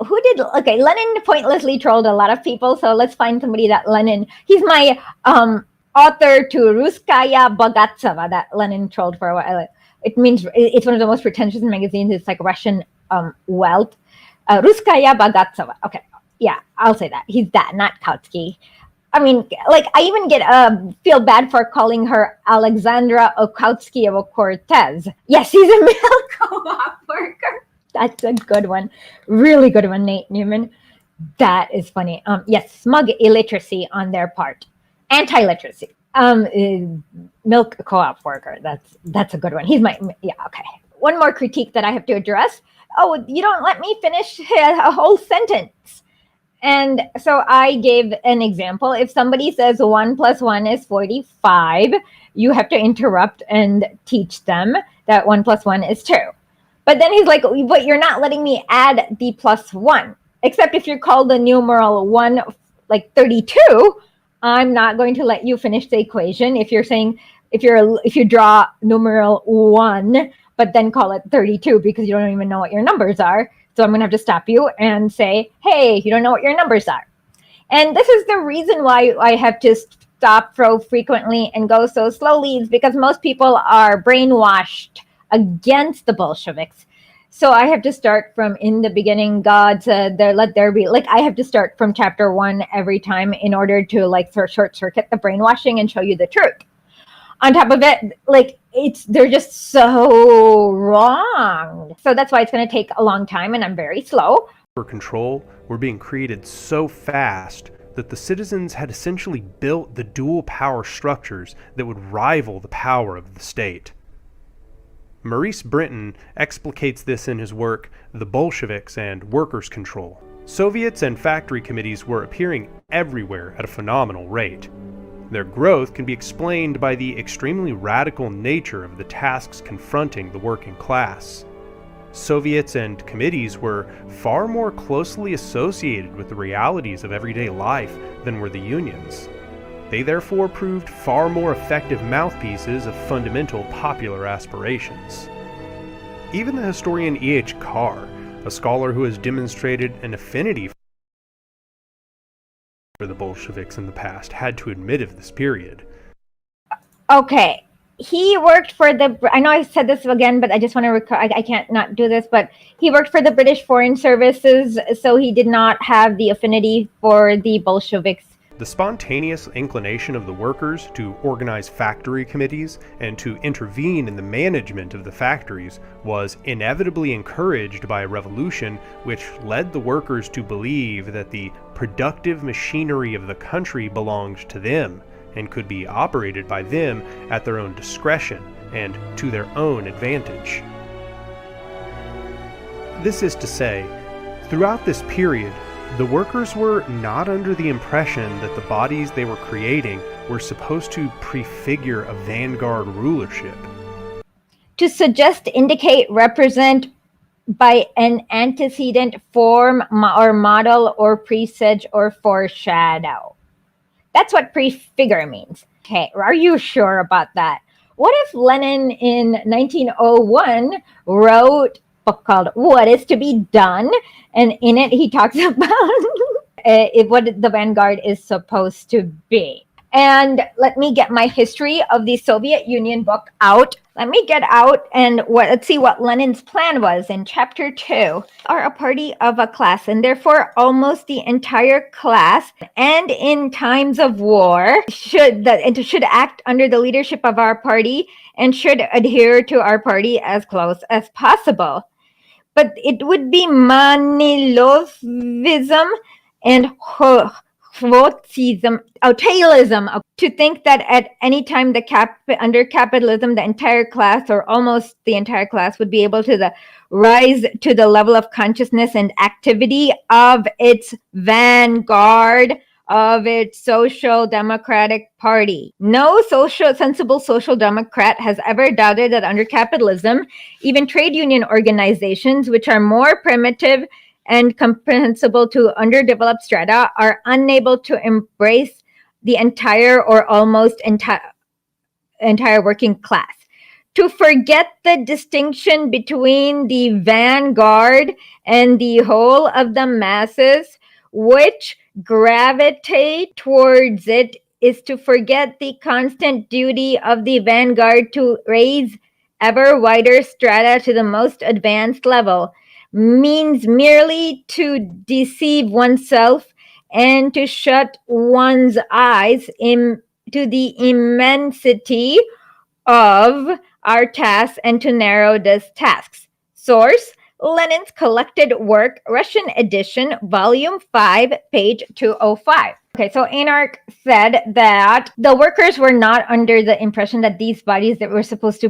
who did, okay, Lenin pointlessly trolled a lot of people, so let's find somebody that Lenin, he's my author to Ruskaya Bogatsova that Lenin trolled for a while. It means, it's one of the most pretentious magazines. It's like Russian wealth. Ruskaya Bogatsova. Okay, yeah, I'll say that. He's that, not Kautsky. I mean, like, I even feel bad for calling her Alexandra Ocautsky-Cortez. Yes, he's a male co-op worker. That's a good one. Really good one, Nate Newman. That is funny. Yes, smug illiteracy on their part. Anti-literacy. Milk co-op worker. That's a good one. He's my, yeah, okay. One more critique that I have to address. Oh, you don't let me finish a whole sentence. And so I gave an example. If somebody says 1 + 1 is 45, you have to interrupt and teach them that 1 + 1 is 2. But then he's like, but you're not letting me add the +1. Except if you call the numeral 1 like 32, I'm not going to let you finish the equation. If you're saying, if you draw numeral 1, but then call it 32 because you don't even know what your numbers are. So I'm going to have to stop you and say, hey, you don't know what your numbers are. And this is the reason why I have to stop so frequently and go so slowly, is because most people are brainwashed against the Bolsheviks. So I have to start from in the beginning, God said, there, let there be. Like, I have to start from chapter 1 every time in order to like short circuit the brainwashing and show you the truth. On top of it, like, they're just so wrong. So that's why it's going to take a long time, and I'm very slow. For control were being created so fast that the citizens had essentially built the dual power structures that would rival the power of the state. Maurice Brinton explicates this in his work, The Bolsheviks and Workers' Control. Soviets and factory committees were appearing everywhere at a phenomenal rate. Their growth can be explained by the extremely radical nature of the tasks confronting the working class. Soviets and committees were far more closely associated with the realities of everyday life than were the unions. They therefore proved far more effective mouthpieces of fundamental popular aspirations. Even the historian E.H. Carr, a scholar who has demonstrated an affinity for the Bolsheviks in the past, had to admit of this period. Okay, he worked for I know I said this again, but I just want to I can't not do this, but he worked for the British Foreign Services, so he did not have the affinity for the Bolsheviks. The spontaneous inclination of the workers to organize factory committees and to intervene in the management of the factories was inevitably encouraged by a revolution which led the workers to believe that the productive machinery of the country belonged to them and could be operated by them at their own discretion and to their own advantage. This is to say, throughout this period, the workers were not under the impression that the bodies they were creating were supposed to prefigure a vanguard rulership. To suggest, indicate, represent by an antecedent form or model or presage or foreshadow. That's what prefigure means. Okay, are you sure about that? What if Lenin in 1901 wrote a book called What is to be Done? And in it, he talks about what the Vanguard is supposed to be. And let me get my history of the Soviet Union book out. Let me get out and let's see what Lenin's plan was in chapter 2. Are a party of a class, and therefore almost the entire class, and in times of war, should act under the leadership of our party and should adhere to our party as close as possible. But it would be Manilovism and tailism to think that at any time under capitalism, the entire class or almost the entire class would be able to rise to the level of consciousness and activity of its vanguard, of its social democratic party. No sensible social democrat has ever doubted that under capitalism, even trade union organizations, which are more primitive and comprehensible to underdeveloped strata, are unable to embrace the entire or almost entire working class. to forget the distinction between the vanguard and the whole of the masses, which gravitate towards it, is to forget the constant duty of the vanguard to raise ever wider strata to the most advanced level, means merely to deceive oneself and to shut one's eyes to the immensity of our tasks and to narrow these tasks. Source: Lenin's collected work, Russian edition, volume 5, page 205. Okay, so Anarch said that the workers were not under the impression that these bodies that were supposed to